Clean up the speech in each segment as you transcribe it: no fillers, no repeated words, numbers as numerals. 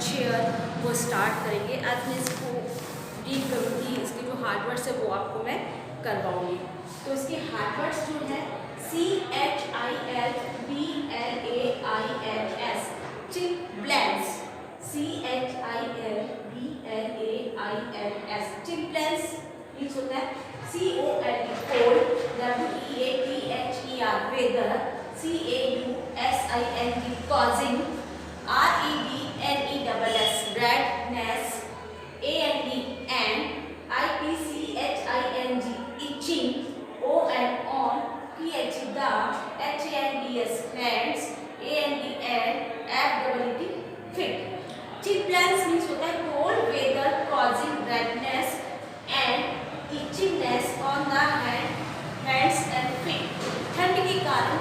Chair वो start करेंगे। आज मैं इसको रीड करूँगी, इसके जो हार्ड वर्ड्स है वो आपको मैं करवाऊँगी। तो इसके हार्ड वर्ड्स जो है CHILBLAINS chilblains, CHILBLAINS chilblains means होता है COLD cold, WEATHER weather, CAUSING causing, REDNESS redness, AND and IPCHING itching, ON PH the, HANDS hands, AND FEET fit। Chilblains means होता है cold weather causing redness and itchiness on the hands and feet। ठंड के कारण,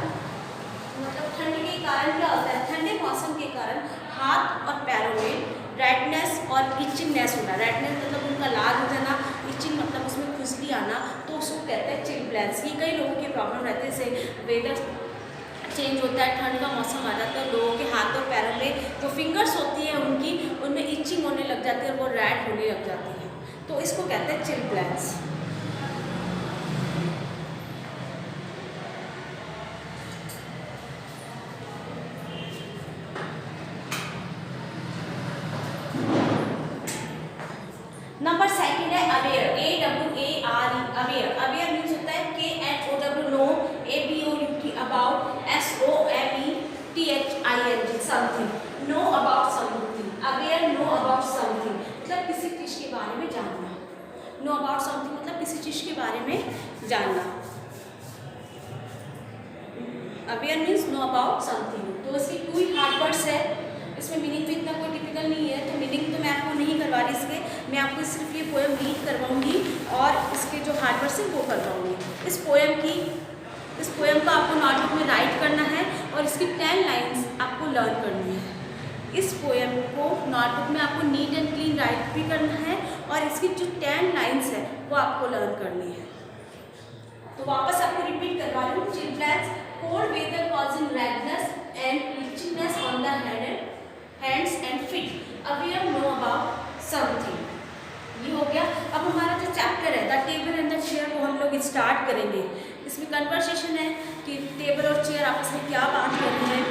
मतलब ठंड के कारण क्या होता है, ठंडे मौसम के कारण हाथ और पैरों में रेडनेस और इचिंगनेस होना। रेडनेस मतलब उनका लाल हो जाना, इचिंग मतलब उसमें खुजली आना, तो उसको कहते हैं चिल्ब्लेंस। ये कई लोगों की प्रॉब्लम रहती है, जैसे वेदर चेंज होता है, ठंड का मौसम आ जाता है, लोगों के हाथ और पैरों में जो फिंगर्स होती हैं उनकी, उनमें इचिंग होने लग जाती है और वो रेड होने लग जाती है, तो इसको कहते हैं चिल्ब्लेंस। नंबर सेकंड है aware, AWARE aware. Aware means होता है KNOW know, ABOUT about, SOMETHING something, know about something. Aware know about something मतलब किसी चीज के बारे में जानना। नो अबाउट समथिंग मतलब किसी चीज के बारे में जानना। Aware means no about something. तो इसकी 2 हार्ड वर्ड्स है, इसमें मीनिंग भी इतना कोई टिपिकल नहीं है, तो मीनिंग तो मैं आपको नहीं करवा रही इसके, मैं आपको सिर्फ ये पोएम रीड करवाऊंगी और इसके जो हार्ड वर्ड्स हैं वो करवाऊंगी। इस पोएम को आपको नोटबुक में राइट करना है और इसकी 10 लाइन्स आपको लर्न करनी है। इस पोएम को नोटबुक में आपको नीट एंड क्लीन राइट भी करना है और इसकी जो 10 लाइन्स है वो आपको लर्न करनी है। तो वापस आपको रिपीट करवा रही हूँ। Chilblains cold weather causing redness and itchingness on the hands and feet, aware know about something. ये हो गया। अब हमारा जो चैप्टर है the table and the chair वो हम लोग स्टार्ट करेंगे। इसमें कन्वर्सेशन है कि टेबल और चेयर आपस में क्या बात कर रहे हैं।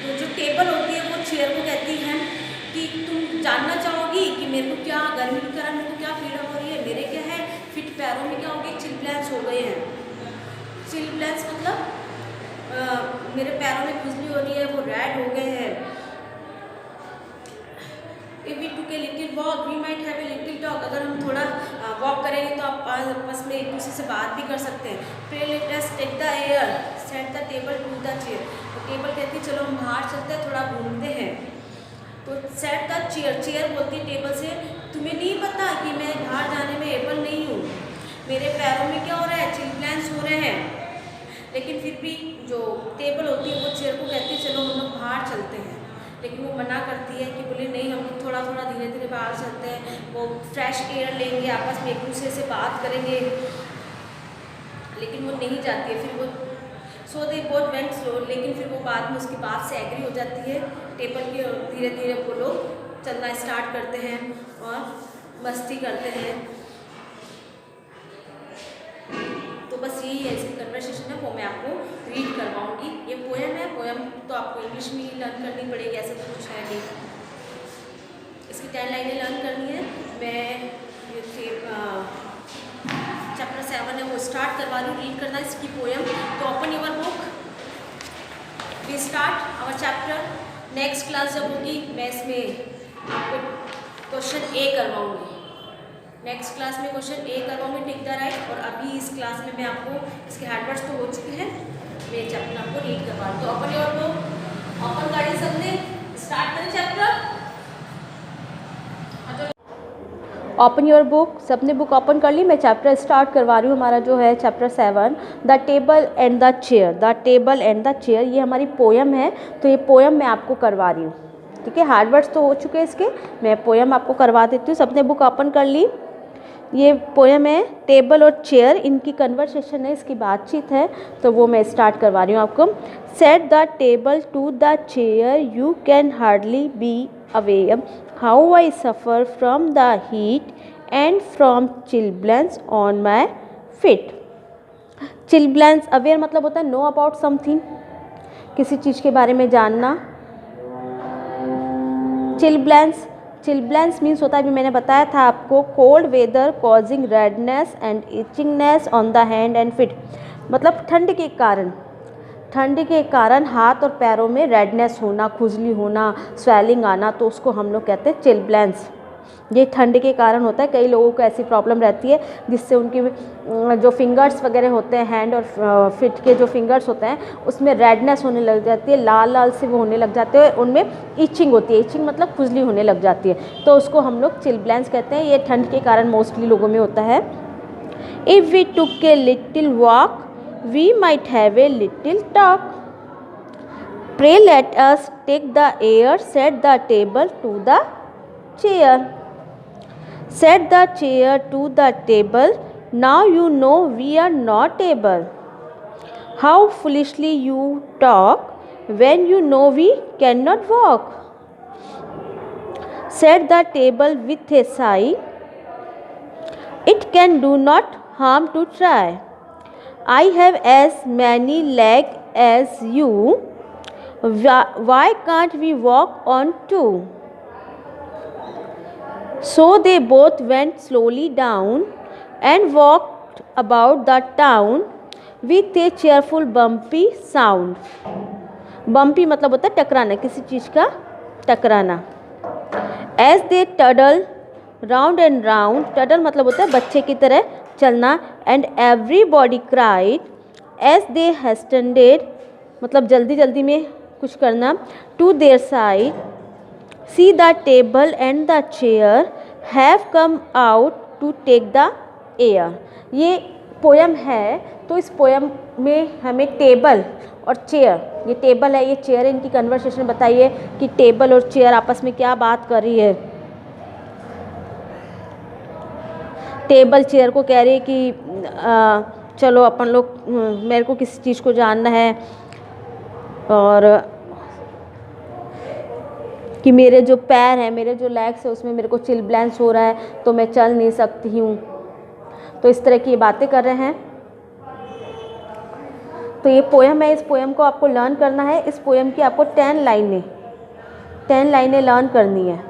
तो जो टेबल होती है वो चेयर को कहती है कि तुम जानना चाहोगी कि मेरे को क्या गर्मी के कारण मेरे को क्या पीड़ा हो रही है, मेरे क्या है, फिट पैरों में क्या हो गए, चिल्ब्लेंस हो गए हैं। चिल्ब्लेंस मतलब मेरे पैरों में खुजली हो रही है, वो रेड हो गए हैं। If we took a little walk, we might have a little talk। अगर हम थोड़ा वॉक करेंगे तो आप आपस में एक दूसरे से बात भी कर सकते हैं। Pray let us take the air, set the table to the chair। तो टेबल कहती है चलो हम बाहर चलते हैं, थोड़ा घूमते हैं। तो सेट द चेयर, चेयर बोलती है टेबल से तुम्हें नहीं पता कि मैं बाहर जाने में एबल नहीं हूँ, मेरे पैरों में क्या हो रहा है, चिल्ब्लेंस हो रहे हैं। लेकिन फिर भी जो टेबल होती है वो चेयर को कहती है चलो हम लोग बाहर चलते हैं, लेकिन वो मना करती है कि बोले नहीं हम लोग थोड़ा थोड़ा धीरे धीरे बाहर चलते हैं, वो फ्रेश एयर लेंगे, आपस में एक दूसरे से बात करेंगे। लेकिन वो नहीं जाती है, फिर वो सो दे बोथ वेंट स्लो, लेकिन फिर वो बाद में उसकी बात से एग्री हो जाती है टेबल की, और धीरे धीरे वो लोग चलना स्टार्ट करते हैं और मस्ती करते हैं। तो बस यही है इसकी कन्वर्सेशन है, वो मैं आपको रीड करवाऊंगी। ये पोएम है, पोएम तो आपको इंग्लिश में ही लर्न करनी पड़ेगी, ऐसा तो कुछ है नहीं। इसकी 10 लाइनें लर्न करनी है। मैं ये चैप्टर 7 है वो स्टार्ट करवा रही हूँ रीड करना इसकी पोएम। तो open your book, we start our chapter. Next class जब होगी मैं इसमें आपको क्वेश्चन ए करवाऊँगी। नेक्स्ट क्लास में क्वेश्चन ए करवाऊंगी, टिक द राइट। और अभी इस क्लास में मैं आपको इसके हार्ड वर्ड्स तो हो चुके हैं, मैं चैप्टर आपको रीड करवा दूँ। तो ओपन योर बुक, ओपन कर दी सबने, स्टार्ट करें चैप्टर। ओपन योर बुक, सबने बुक ओपन कर ली, मैं चैप्टर स्टार्ट करवा रही हूँ। हमारा जो है chapter 7 the table and the chair. The table and the chair ये हमारी पोएम है, तो ये पोएम मैं आपको करवा रही हूँ। ठीक है, हार्ड वर्ड्स तो हो चुके हैं इसके, मैं पोएम आपको करवा देती हूँ। सबने बुक ओपन कर ली। ये पोएम है टेबल और चेयर, इनकी कन्वर्सेशन है, इसकी बातचीत है, तो वो मैं स्टार्ट करवा रही हूँ आपको। Set the table to the chair, you can hardly be away, how I suffer from the heat and from chilblains on my feet. Chilblains, aware मतलब होता है नो अबाउट समथिंग, किसी चीज़ के बारे में जानना। चिल्ब्लेंस, चिल्ब्लेंस मीन्स होता है, अभी मैंने बताया था आपको, cold weather causing redness and itchingness on the hand and feet, मतलब ठंड के कारण हाथ और पैरों में रेडनेस होना, खुजली होना, स्वेलिंग आना, तो उसको हम लोग कहते हैं चिल्ब्लेंस। ये ठंड के कारण होता है। कई लोगों को ऐसी प्रॉब्लम रहती है जिससे उनकी जो फिंगर्स वगैरह होते हैं, हैंड और फिट के जो फिंगर्स होते हैं, उसमें रेडनेस होने लग जाती है, लाल लाल से वो होने लग जाते हैं, उनमें इचिंग होती है, इचिंग मतलब खुजली होने लग जाती है, तो उसको हम लोग चिल्ब्लेंस कहते हैं। ये ठंड के कारण मोस्टली लोगों में होता है। If we took a little walk we might have a little talk, pray let us take the air, set the table to the chair. Set the chair to the table, now you know we are not able. How foolishly you talk when you know we cannot walk. Set the table with a sigh, it can do not harm to try. I have as many legs as you, why can't we walk on two? So they both went slowly down and walked about the town with a cheerful bumpy sound. Bumpy मतलब होता है टकराना, किसी चीज़ का टकराना। As they toddled round and round, toddle मतलब होता है बच्चे की तरह चलना, and everybody cried as they hastened मतलब जल्दी जल्दी में कुछ करना, to their side, see the table and the chair have come out to take the air. ये पोयम है, तो इस पोयम में हमें टेबल और चेयर, ये टेबल है, ये चेयर है, इनकी कन्वर्सेशन बताइए कि टेबल और चेयर आपस में क्या बात कर रही है। टेबल चेयर को कह रही है कि चलो अपन लोग, मेरे को किसी चीज़ को जानना है, और कि मेरे जो पैर हैं, मेरे जो लेग्स है, उसमें मेरे को चिल्ब्लेंस हो रहा है, तो मैं चल नहीं सकती हूँ। तो इस तरह की बातें कर रहे हैं। तो ये पोयम है, इस पोयम को आपको लर्न करना है। इस पोयम की आपको 10 लाइनें लर्न करनी है,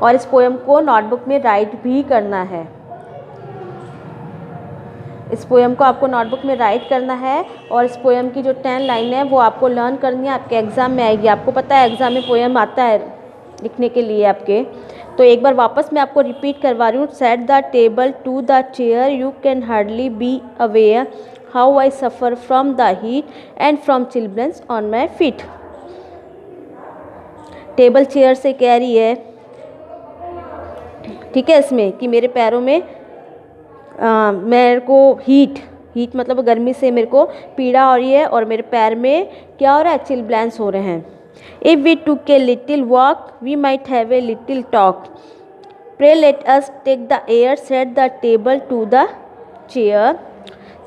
और इस पोयम को नोटबुक में राइट भी करना है। इस पोयम को आपको नोटबुक में राइट करना है, और इस पोयम की जो 10 लाइन है वो आपको लर्न करनी है, आपके एग्ज़ाम में आएगी। आपको पता है एग्ज़ाम में पोयम आता है लिखने के लिए आपके, तो एक बार वापस मैं आपको रिपीट करवा रही हूँ। Set the table to the chair, you can hardly be aware, how I suffer from the heat and from chilblains on my feet. Table chair से कह रही है, ठीक है, इसमें कि मेरे पैरों में मेरे को हीट मतलब गर्मी से मेरे को पीड़ा हो रही है, और मेरे पैर में क्या हो रहा है, चिल्ब्लेंस हो रहे हैं। If we took a little walk we might have a little talk, pray let us take the air, set the table to the chair,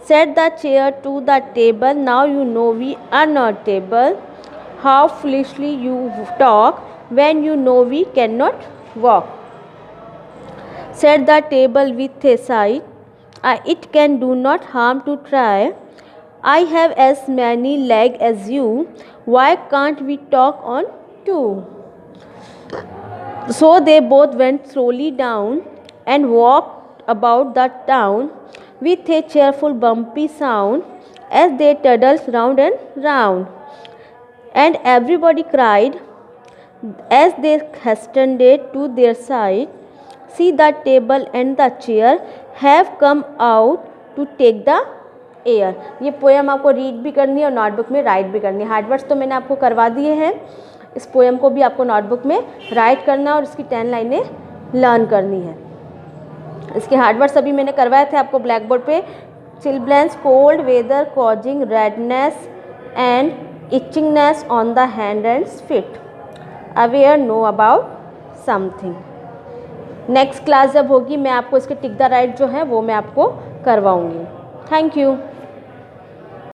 set the chair to the table, now you know we are not able, how foolishly you talk when you know we can not walk. Set the table with a sigh, it can do not harm to try. I have as many legs as you, why can't we talk on two? So they both went slowly down and walked about the town with a cheerful bumpy sound, as they toddled round and round. And everybody cried as they hastened to their side, see the table and the chair have come out to take the air. ये poem आपको read भी करनी है और notebook में right भी करनी है। हार्डवर्ड्स तो मैंने आपको करवा दिए हैं, इस पोएम को भी आपको नोटबुक में राइट करना और इसकी 10 लाइनें लर्न करनी है। इसके हार्डवर्ड्स अभी मैंने करवाए थे आपको ब्लैक बोर्ड पे। Chilblains, cold weather causing redness and itchingness on the hand and feet, aware know about something. Next class जब होगी मैं आपको इसके टिक द राइट जो है वो मैं आपको करवाऊँगी। Thank you.